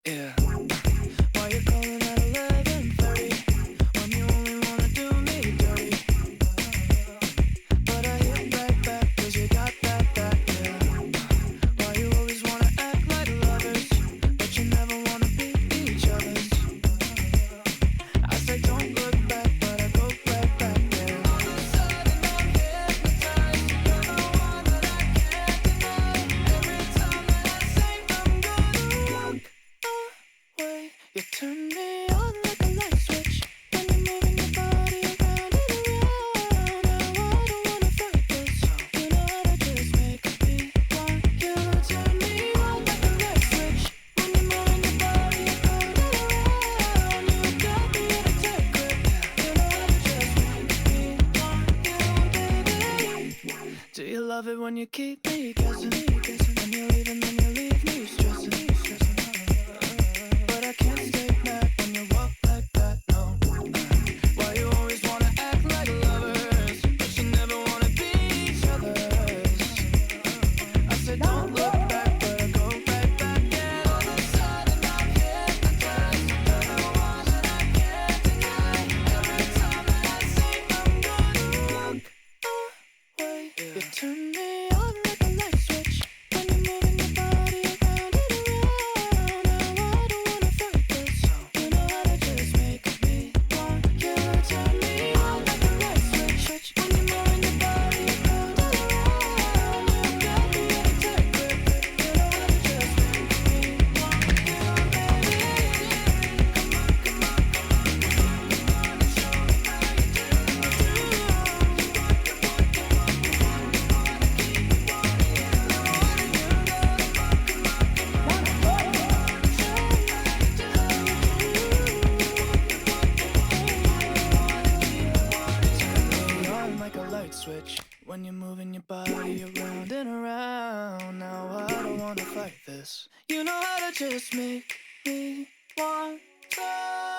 Yeah. Why you calling at 11:30 when you only wanna do me dirty? But I hit right back 'cause you got that, yeah. Why you always wanna act like lovers, but you never wanna be each other's? I say don't look back, but I go right back, yeah. All of a sudden I'm hypnotized. You're the one that I can't deny. Every time that I say I'm gonna walk away, you turn me on like a light switch when you're moving your body around and around. Now I don't wanna fight this. You know how to just make me want you. Turn me on like a light switch when you're moving your body around and around. You got me in a tight grip. You know how to just make me want you, baby. Do you love it when you keep me guessing? When you leave and then you leave me stressing. But I can't stay mad when you walk like that, no. Why you always wanna act like lovers, but you never wanna be each other's? I said don't look back, but I go right back, yeah. All of a sudden I'm hypnotized. You're the one that I can't deny. Every time that I say I'm gonna walk away, you turn me on like a light switch when you're moving your body around and around. Now I don't wanna fight this. You know how to just make me want you. Turn me on like a light switch when you're moving your body around and around. You got me in a tight grip. You know how to just make me want you, baby. Come on, come on, come on, come on, come on and show me how you do. Like a light switch when you're moving your body around and around. Now I don't wanna fight this. You know how to just make me want to.